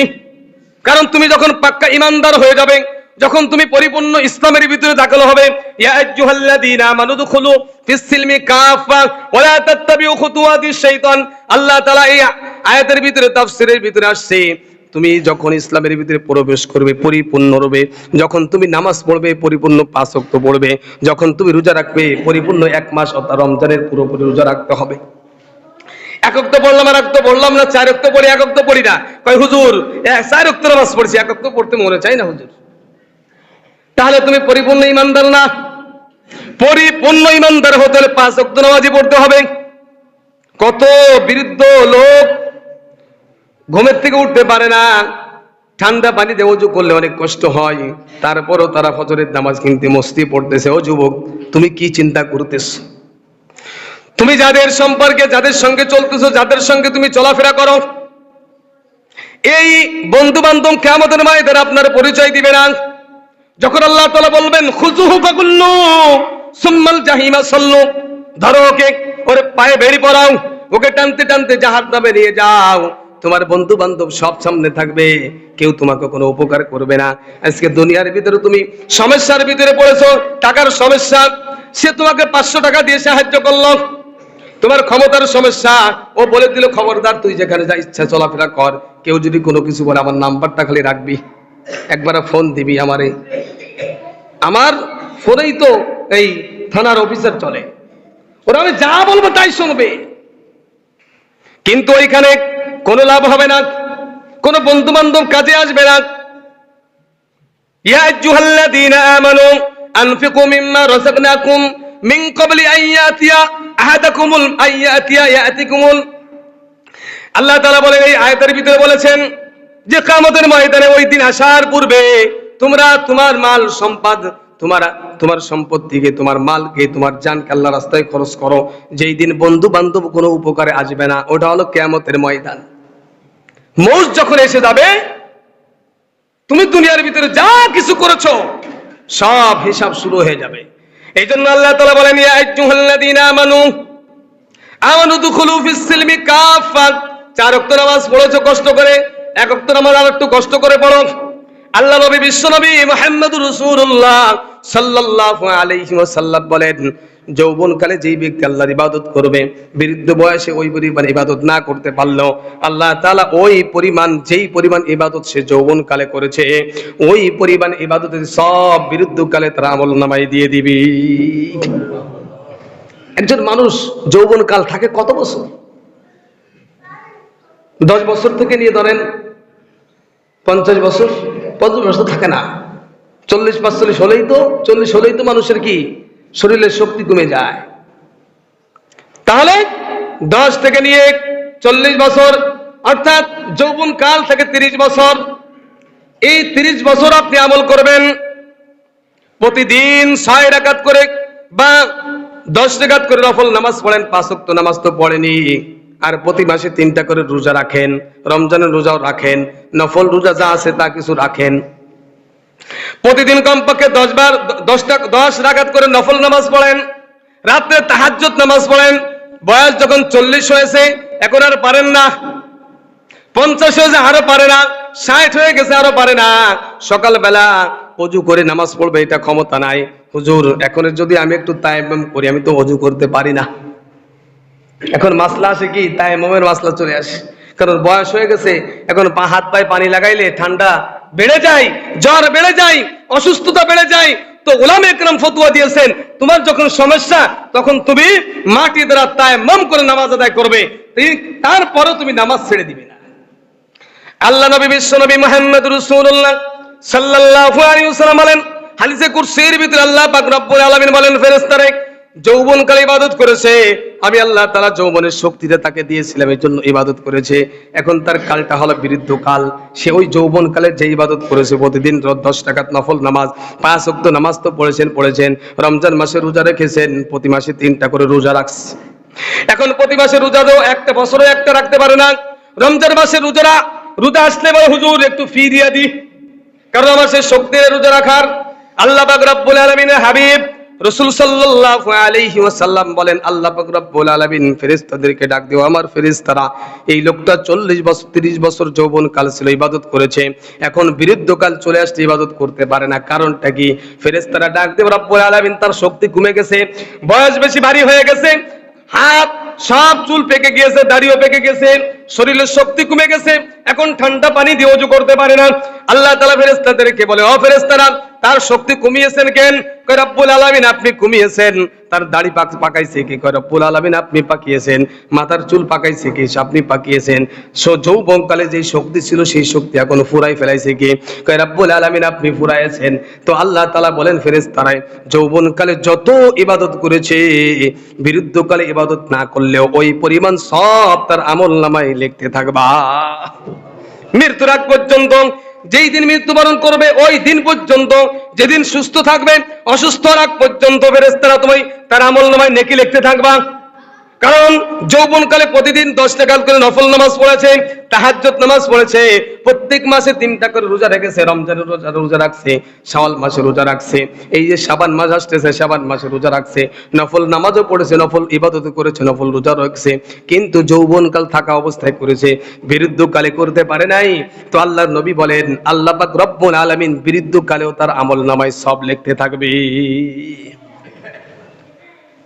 কারণ তুমি যখন পাক্কা ঈমানদার হয়ে যাবে, যখন তুমি পরিপূর্ণ ইসলামের ভিতরে দাখিল হবে, ইয়া আইয়ুহাল্লাযীনা আমানু দুখুলু ফিস সিলমি কাফা ওয়া লা তাত্তাবিউ খুতুওয়াতিশ শাইতান। আল্লাহ তাআলা এই আয়াতের ভিতরে তাফসীরের ভিতরে আসছে, তুমি যখন ইসলামের ভিতরে প্রবেশ করবে পরিপূর্ণরূপে, যখন তুমি নামাজ পড়বে পরিপূর্ণ 5 ওয়াক্ত পড়বে, যখন তুমি রোজা রাখবে পরিপূর্ণ 1 মাস অর্থাৎ রমজানের পুরোপুরি রোজা রাখতে হবে। 1 ওয়াক্ত পড়লাম আর 1 ওয়াক্ত পড়লাম না, 4 ওয়াক্ত পড়ি 1 ওয়াক্ত পড়ি না, কয় হুজুর 4 ওয়াক্ত নামাজ পড়ছি 1 ওয়াক্ত পড়তে মনে চাই না হুজুর। তাহলে তুমি পরিপূর্ণ ঈমানদার না। পরিপূর্ণ ঈমানদার হতে হলে 5 ওয়াক্ত নামাজই পড়তে হবে। কত বৃদ্ধ লোক ঘুমের থেকে উঠতে পারে না, ঠান্ডা পানিতে ওযু করলে অনেক কষ্ট হয়, তারপরও তারা ফজরের নামাজ কিনতে মস্তি পড়তেছে। ও যুবক, তুমি কি চিন্তা করতেছ? তুমি যাদের সম্পর্কে, যাদের সঙ্গে চলতেছো, যাদের সঙ্গে তুমি চলাফেরা করো, এই বন্ধু বান্ধব কিয়ামতের ময়দানে আপনার পরিচয় দিবে না। যখন আল্লাহ তাআলা বলবেন খুযুহু ফাগুল্লু সুম্মাল জাহিমা সাল্লু, ধরো ওকে, ওর পায়ে বেড়ি পরাও, ওকে টানতে টানতে জাহান্নামে নিয়ে যাও। তোমার বন্ধু বান্ধব সব সামনে থাকবে, কেউ তোমাকে কোনো উপকার করবে না। আজকে দুনিয়ার ভিতরে তুমি সমস্যার ভিতরে পড়েছো, টাকার সমস্যা, সে তোমাকে 500 টাকা দিয়ে সাহায্য করলো। তোমার ক্ষমতার সমস্যা, ও বলে দিল খবরদার তুই যেখানে যা ইচ্ছা চলাফেরা কর, কেউ যদি কোনো কিছু বলে আমার নাম্বারটা খালি রাখবি, একবার ফোন দিবি আমারে, আমার ফোনেই তো এই থানার অফিসার চলে, ওরা আমি যা বলবো তাই শুনবে। কিন্তু ওইখানে কোনো লাভ হবে না, কোনো বন্ধু বান্ধব কাজে আসবে না। ইয়া আইয়ুহাল্লাযীনা আমানু আনফিকু মিম্মা রাযাকনাকুম মিন ক্বাবলি আন ইয়াতিয়া আহাদাকুমুল ইয়াতিকুমুল, আল্লাহ তাআলা বলেন এই আয়াতের ভিতরে বলেছেন যে কিয়ামতের ময়দানে ওই দিন আসার পূর্বে তোমরা তোমার মাল সম্পদ, তোমার সম্পত্তিকে, তোমার মালকে, তোমার জানকে আল্লাহ রাস্তায় খরচ করো। যেই দিন বন্ধু বান্ধব কোনো উপকারে আসবে না, ওটা হলো কিয়ামতের ময়দান। মৌত যখন এসে যাবে, তুমি দুনিয়ার ভিতরে যা কিছু করেছো সব হিসাব শুরু হয়ে যাবে। এই জন্য আল্লাহ তাআলা বলেন ইয়া আইয়ুহাল্লাযীনা আমানু দুখুলু ফিস সিলমি কাফা। 4 ওয়াক্ত নামাজ পড়েছো কষ্ট করে, 1 ওয়াক্ত নামাজ আর একটু কষ্ট করে পড়ো। আল্লাহ নবী, বিশ্ব নবী মুহাম্মদুর রাসূলুল্লাহ সাল্লাল্লাহু আলাইহি ওয়াসাল্লাম বলেন, যৌবনকালে যেই ব্যক্তি আল্লাহর ইবাদত করবে, বৃদ্ধ বয়সে ওই পরিমাণ ইবাদত না করতে পারলো, আল্লাহ তাআলা ওই পরিমাণ, যেই পরিমাণ ইবাদত সে যৌবনকালে করেছে, ওই পরিমাণ ইবাদতের সব বৃদ্ধকালে তার আমলনামায় দিয়ে দিবি। একজন মানুষ যৌবনকাল থাকে কত বছর? 10 বছর থেকে নিয়ে ধরেন 50 বছর, 50 বছর থাকে না, 40-45 হলেই তো, 40 হলেই তো মানুষের কি শরীরের শক্তি কমে যায়। তাহলে 10 থেকে নিয়ে 40 বছর, অর্থাৎ যৌবন কাল থেকে 30 বছর, এই 30 বছর আপনি আমল করবেন। প্রতিদিন 6 রাকাত করে বা 10 রাকাত করে নফল নামাজ পড়েন, 5 ওয়াক্ত নামাজ তো পড়েনি, আর প্রতি মাসে 3টা করে রোজা রাখেন, রমজানের রোজাও রাখেন, নফল রোজা যা আছে তা কিছু রাখেন। প্রতিদিন কমপক্ষে 10 রাকাত করে নফল নামাজ পড়েন, রাতে তাহাজ্জুদ নামাজ পড়েন। বয়স যখন 40 হয়েছে, এখন আর পারেন না, 50 হয়েছে আরো পারে না, 60 হয়ে গেছে আরো পারে না, সকালবেলা ওযু করে নামাজ পড়বে এটা ক্ষমতা নাই। হুজুর এখন যদি আমি একটু তায়াম্মুম করি, আমি তো ওযু করতে পারি না। এখন মাসলা আসে কি, তায়াম্মুমের মাসলা চলে আসে, কারণ বয়স হয়ে গেছে। এখন হাত পায়ে পানি লাগাইলে ঠান্ডা বেড়ে যায়, জ্বর বেড়ে যায়, অসুস্থতা বেড়ে যায়। তো উলামা ইকরাম ফতোয়া দিয়েছেন, তোমার যখন সমস্যা তখন তুমি মাটি দ্বারা তায়াম্মুম করে নামাজ আদায় করবে, তারপরে তুমি নামাজ ছেড়ে দিবে না। আল্লাহ নবী, বিশ্ব নবী মুহাম্মদ রাসূলুল্লাহ সাল্লাল্লাহু আলাইহি ওয়াসাল্লাম বলেন, হাদিসে কুরসির ভিতরে আল্লাহ পাক রব্বুল আলামিন বলেন, ফেরেশতারা যৌবনকালে ইবাদত করেছে, আমি আল্লাহ তাআলা যৌবনের শক্তিটা তাকে দিয়েছিলাম, এই জন্য ইবাদত করেছে। এখন তার কালটা হলো বৃদ্ধকাল, সে ওই যৌবনকালে যে ইবাদত করেছে, প্রতিদিন 10 রাকাত নফল নামাজ, 5 ওয়াক্ত নামাজ তো পড়েছেন, রমজান মাসে রোজা রেখেছেন, প্রতি মাসে 3টা করে রোজা রাখছে। এখন প্রতি মাসে রোজা দাও, একটা বছরে একটা রাখতে পারে না। রমজান মাসে রোজা আসলে বলে হুজুর একটু ফি দিয়ে দি, কারণ আমার সে শক্তি রোজা রাখার। আল্লাহ পাক রব্বুল আলামিনের হাবিব রাসূল সাল্লাল্লাহু আলাইহি ওয়াসাল্লাম বলেন, আল্লাহ পাক রব্বুল আলামিন ফেরেশতাদেরকে ডাক দিও, আমার ফেরেশতারা এই লোকটা 40 বছর 30 বছর যৌবনকাল ছিল, ইবাদত করেছে, এখন বৃদ্ধকাল চলে আসছে, ইবাদত করতে পারে না। কারণটা কি? ফেরেশতারা ডাক দিও, রব্বুল আলামিন তার শক্তি কমে গেছে, বয়স বেশি ভারী হয়ে গেছে, হাত সব চুল পেকে গিয়েছে, দাড়িও পেকে গেছে, শরীরের শক্তি কমে গেছে, এখন ঠান্ডা পানি দিয়ে ওযু করতে পারে না। আল্লাহ তাআলা ফেরেশতাদেরকে বলে, ও ফেরেশতারা তার শক্তি কমিয়েছেন কেন? কয় রব্বুল আলামিন আপনি কমিয়েছেন। তার দাড়ি পাকাইছে কি? কয় রব্বুল আলামিন আপনি পাকিয়েছেন। মাথার চুল পাকাইছে কি? আপনি পাকিয়েছেন। যৌবনকালে যে শক্তি ছিল সেই শক্তি এখন ফুরাই ফেলাইছে কি? কয় রব্বুল আলামিন আপনি ফুরাইয়েছেন। তো আল্লাহ তাআলা বলেন, ফেরেশতারা যৌবনকালে যত ইবাদত করেছে, বৃদ্ধকালে ইবাদত না করলেও ওই পরিমাণ সব তার আমলনামায় লিখতে থাকবা। মৃত্যুর আগ পর্যন্ত, যেই দিন মৃত্যুবরণ করবে ওই দিন পর্যন্ত, যেদিন সুস্থ থাকবে, অসুস্থ আগ পর্যন্ত ফেরেশতারা তুমি তার আমলনামায় নেকি লিখতে থাকবা। কারণ যৌবনকালে প্রতিদিন 10 টাকা করে নফল নামাজ পড়েছে, তাহাজ্জুদ নামাজ পড়েছে, প্রত্যেক মাসে 3টা করে রোজা রেখেছে, রমজানের রোজা রাখছে, শাওয়াল মাসে রোজা রাখছে, এই যে শাবান মাস আসতেছে শাবান মাসে রোজা রাখছে, নফল নামাজও পড়েছে, নফল ইবাদত করেছে, নফল রোজা রাখছে, কিন্তু যৌবনকাল থাকা অবস্থায় করেছে, বিরুদ্ধকালে করতে পারে নাই। তো আল্লাহর নবী বলেন আল্লাহ পাক রব্বুল আলামিন বিরুদ্ধকালেও তার আমল নামায় সব লিখতে থাকবে।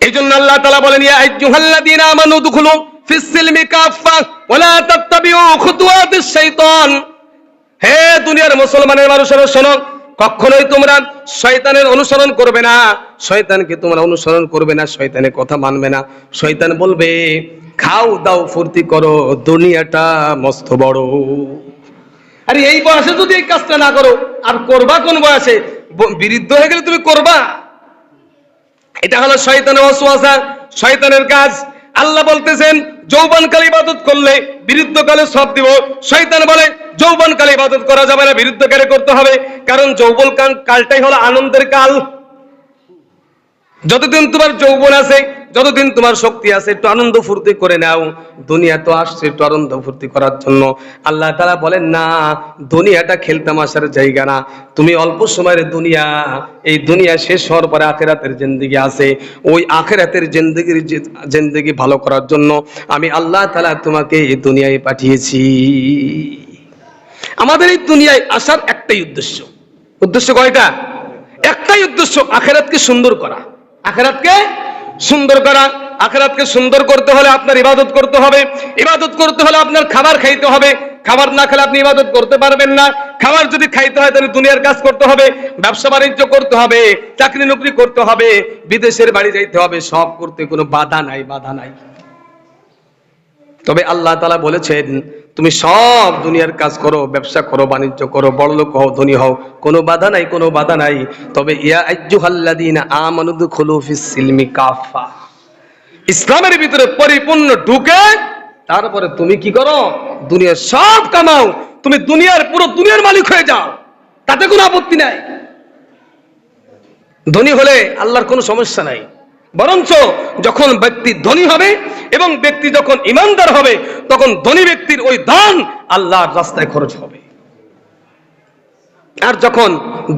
এই জন্য আল্লাহ তাআলা বলেন ইয়া আইয়ুহাল্লাযীনা আমানু দুখুলু ফিস সিলমি কাফা ওয়া লা তাত্তাবিউ খুতুওয়াতিশ শাইতান। হে দুনিয়ার মুসলমানের মানুষেরা শোনো, কখনোই তোমরা শয়তানের অনুসরণ করবে না, শয়তানকে তোমরা অনুসরণ করবে না, শয়তানের কথা মানবে না। শয়তান বলবে খাও দাও ফুর্তি করো, দুনিয়াটা মস্ত বড়। আরে এই বয়সে যদি এই কাজটা না করো আর করবা কোন বয়সে? বিরুদ্ধ হয়ে গেলে তুমি করবা। এটা হলো শয়তানের ওয়াসওয়াসা, শয়তানের কাজ। আল্লাহ বলতেছেন যৌবনকালে ইবাদত করলে বিরুদ্ধকালে সব দিব। শয়তান বলে যৌবনকালে ইবাদত করা যাবে না, বিরুদ্ধকালে করতে হবে, কারণ যৌবন কালটাই হলো আনন্দের কাল। যতদিন তোমার যৌবন আছে, যতদিন তোমার শক্তি আছে, একটু আনন্দ ফুর্তি করে নাও। দুনিয়া তো আসছে একটু আনন্দ ফুর্তি করার জন্য। আল্লাহ তাআলা বলেন না, দুনিয়াটা খেলতামাশার জায়গা না। তুমি অল্প সময়ের দুনিয়া, এই দুনিয়া শেষ হওয়ার পরে আখিরাতের জিন্দেগি আছে। ওই আখিরাতের জিন্দেগি ভালো করার জন্য আমি আল্লাহ তাআলা তোমাকে এই দুনিয়ায় পাঠিয়েছি। আমাদের এই দুনিয়ায় আসার একটাই উদ্দেশ্য। উদ্দেশ্য কয়টা? একটাই উদ্দেশ্য, আখিরাতকে সুন্দর করা। আখিরাতকে সুন্দর করা। আখিরাতকে সুন্দর করতে হলে আপনার ইবাদত করতে হবে, ইবাদত করতে হলে আপনার খাবার খাইতে হবে, খাবার না খেলে আপনি ইবাদত করতে পারবেন না। খাবার যদি খাইতে হয় তাহলে দুনিয়ার কাজ করতে হবে, ব্যবসা বাণিজ্য করতে হবে, চাকরি নকরি করতে হবে, বিদেশের বাড়ি যাইতে হবে, সব করতে কোনো বাধা নাই, বাধা নাই। তবে আল্লাহ তাআলা বলেছেন তুমি সব দুনিয়ার কাজ করো, ব্যবসা করো, বাণিজ্য করো, বড়লোক হও, ধনী হও, কোনো বাধা নাই, কোনো বাধা নাই। তবে ইয়া আইয়ুহাল্লাযীনা আমানু দুখুলু ফিস সিলমি কাফা, ইসলামের ভিতরে পরিপূর্ণ ঢুকে তারপরে তুমি কি করো? দুনিয়ার সব কামাও, তুমি দুনিয়ার পুরো দুনিয়ার মালিক হয়ে যাও, তাতে কোনো আপত্তি নাই। ধনী হলে আল্লাহর কোনো সমস্যা নাই, বরঞ্চ যখন ব্যক্তি ধনী হবে এবং ব্যক্তি যখন ইমানদার হবে তখন ধনী ব্যক্তির ওই ধন আল্লাহর রাস্তায় খরচ হবে। আর যখন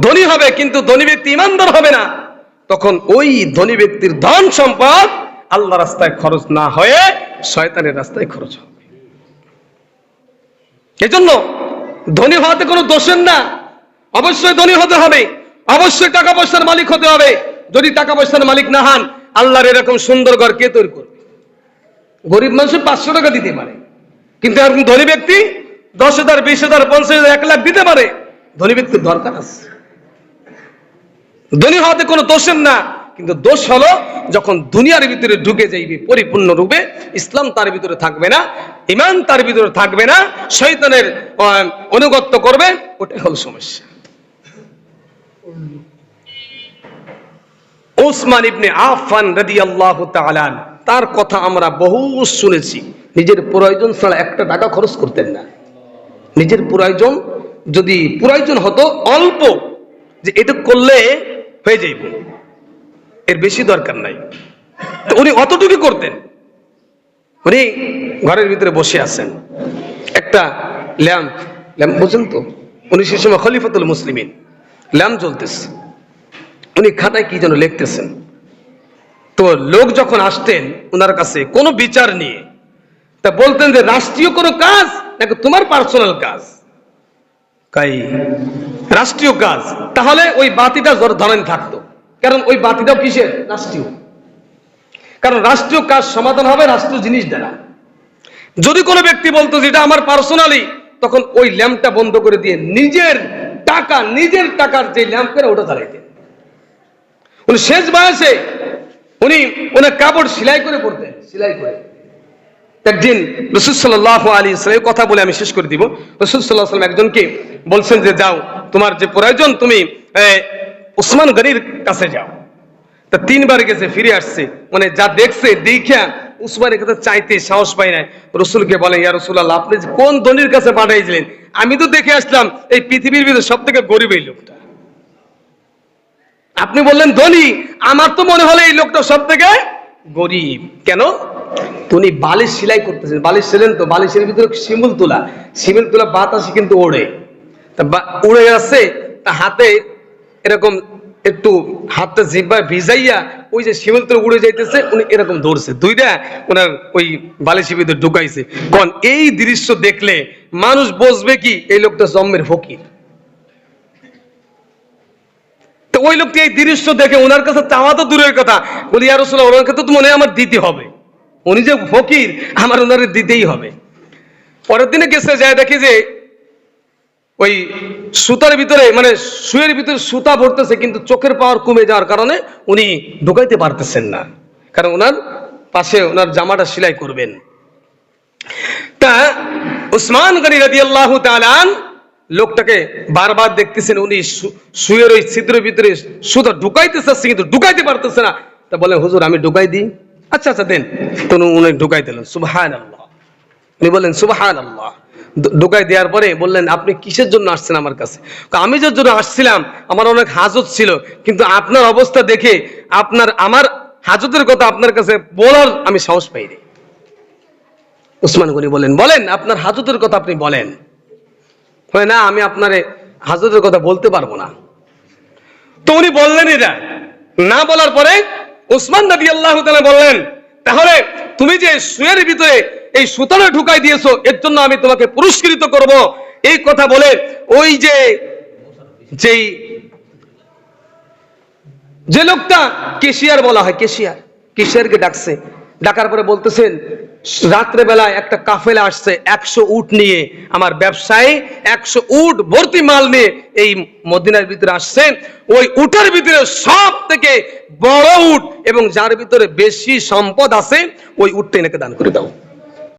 ধনী হবে কিন্তু ধনী ব্যক্তি ইমানদার হবে না, তখন ওই ধনী ব্যক্তির ধন সম্পদ আল্লাহর রাস্তায় খরচ না হয়ে শয়তানের রাস্তায় খরচ হবে। এজন্য ধনী হওয়াতে কোনো দোষের না, অবশ্যই ধনী হতে হবে, অবশ্যই টাকা পয়সার মালিক হতে হবে। যদি টাকা পয়সার মালিক না হন, আল্লাহর এরকম সুন্দর ঘর কে তৈরি করবে? গরিব মানুষ 500 টাকা দিতে পারে, কিন্তু এরকম ধনী ব্যক্তি 10,000, 20,000, 50,000, 1 লাখ দিতে পারে। ধনী ব্যক্তির দরকার আছে। ধনী হওয়াতে কোনো দোষের না, কিন্তু দোষ হলো যখন দুনিয়ার ভিতরে ঢুকে যাইবে পরিপূর্ণ রূপে, ইসলাম তার ভিতরে থাকবে না, ঈমান তার ভিতরে থাকবে না, শয়তানের অনুগত্য করবে, ওটাই হলো সমস্যা। উসমান ইবনে আফফান রাদিয়াল্লাহু তাআলা, তার কথা আমরা বহু শুনেছি। নিজের প্রয়োজন ছাড়া 1 টাকা খরচ করতেন না। নিজের প্রয়োজন, যদি প্রয়োজন হতো অল্প, যে এটা করলে হয়ে যাইব, এর বেশি দরকার নাই, তো উনি অতটুকু করতেন। উনি ঘরের ভিতরে বসে আছেন, একটা ল্যাম্প বুঝেন তো, উনি সে সময় খলিফাতুল মুসলিমিন, ল্যাম্প জ্বলতেছে, উনি খাতায় কি যেন লিখতেছেন। তো লোক যখন আসতেন ওনার কাছে কোনো বিচার নিয়ে, তা বলতেন যে রাষ্ট্রীয় কোনো কাজ নাকি তোমার পার্সোনাল কাজ? কাই রাষ্ট্রীয় কাজ, তাহলে ওই বাতিটা ধরেন থাকতো, কারণ ওই বাতিটাও কিসের? রাষ্ট্রীয়। কারণ রাষ্ট্রীয় কাজ সমাধান হবে রাষ্ট্রীয় জিনিস দ্বারা। যদি কোনো ব্যক্তি বলতো যেটা আমার পার্সোনালি, তখন ওই ল্যাম্পটা বন্ধ করে দিয়ে নিজের টাকার যে ল্যাম্প করে ওটা জ্বালাইতেন। উনি শেষ বয়সে উনি ওনার কাপড় সেলাই করে পড়তেন, সেলাই করে। একদিন রাসূল সাল্লাল্লাহু আলাইহি ওয়াসাল্লাম, কথা বলে আমি শেষ করে দিব, রাসূল সাল্লাল্লাহু আলাইহি ওয়াসাল্লাম একজনকে বলছেন যে যাও, তোমার যে প্রয়োজন তুমি উসমান গনির কাছে যাও। তা 3 বার গেছে, ফিরে আসছে, মানে যা দেখছে দেখা উসমানের কাছে চাইতে সাহস পায় না। রাসূলকে বলে ইয়া রাসূলুল্লাহ, আপনি কোন ধনীর কাছে পাঠাইছিলেন? আমি তো দেখে আসলাম এই পৃথিবীর ভিতরে সবথেকে গরিব এই লোকটা। আপনি বললেন ধনী, আমার তো মনে হলো এই লোকটা সব থেকে গরিব। কেন? তো উনি বালিশ সেলাই করতেছেন, বালিশ ছিলেন তো বালিশের ভিতরে শিমুল তোলা বাতাসে কিন্তু ওড়ে, তা উড়ে যাচ্ছে, তা হাতে এরকম একটু হাতটা জিব্বায় ভিজাইয়া ওই যে শিমুল তোলা উড়ে যাইতেছে, উনি এরকম ধরছে, দুইটা ওনার ওই বালিশের ভিতরে ঢুকাইছে। কোন এই দৃশ্য দেখলে মানুষ বুঝবে কি এই লোকটা জম্মের ফকির। তো ওই লোকটি এই দৃশ্য দেখে ওনার কাছে চাওয়া তো দূরের কথা, বলি ইয়া রাসূলুল্লাহ ওনার কাছে তো মনে হয় আমার দিতে হবে, উনি যে ফকির আমার ওনারে দিতেই হবে। পরের দিনে গেছে যায় দেখি যে ওই সুতার ভিতরে মানে সুয়ের ভিতরে সুতা ভরতেছে, কিন্তু চোখের পাওয়ার কমে যাওয়ার কারণে উনি ঢুকাইতে পারতেছেন না, কারণ ওনার পাশে ওনার জামাটা সেলাই করবেন। তা উসমান গনি রাদিয়াল্লাহু তাআলা আন লোকটাকে বারবার দেখতেছেন, উনি সুয়ের ওই ছিদ্রের ভিতরে সুতা ঢুকাইতে চাচ্ছে কিন্তু ঢুকাইতে পারতেছে না। তা বলেন হুজুর আমি ঢুকাই দিই। আচ্ছা আচ্ছা দেন। তো উনি ঢুকাই দিলেন। সুবহানাল্লাহ। উনি বললেন সুবহানাল্লাহ। ঢুকাই দেওয়ার পরে বললেন আপনি কিসের জন্য আসছেন আমার কাছে? আমি যে জন্য আসছিলাম আমার অনেক হাজত ছিল, কিন্তু আপনার অবস্থা দেখে আমার হাজতের কথা আপনার কাছে বলার আমি সাহস পাইনি। উসমান গনি বলেন বলেন আপনার হাজতের কথা আপনি বলেন। না আমি আপনার হাজতের কথা বলতে পারবো না। তো উনি বললেন এটা না বলার পরে উসমান রাদিয়াল্লাহু তাআলা বললেন তাহলে তুমি যে সুয়ের ভিতরে এই সুতাটা ঢুকাই দিয়েছো এর জন্য আমি তোমাকে পুরস্কৃত করব। এই কথা বলে ওই যে লোকটা কেশিয়ার বলা হয়, কেশিয়ারকে ডাকছে, ডাকার পরে বলতেছেন রাত্রে বেলায় একটা কাফেলা আসছে 100 উট নিয়ে, আমার ব্যবসায়ী 100 উট ভর্তি মাল নিয়ে এই মদিনার ভিতরে আসছে, ওই উটের ভিতরে সব থেকে বড় উট এবং যার ভিতরে বেশি সম্পদ আছে ওই উটটা এনাকে দান করে দাও।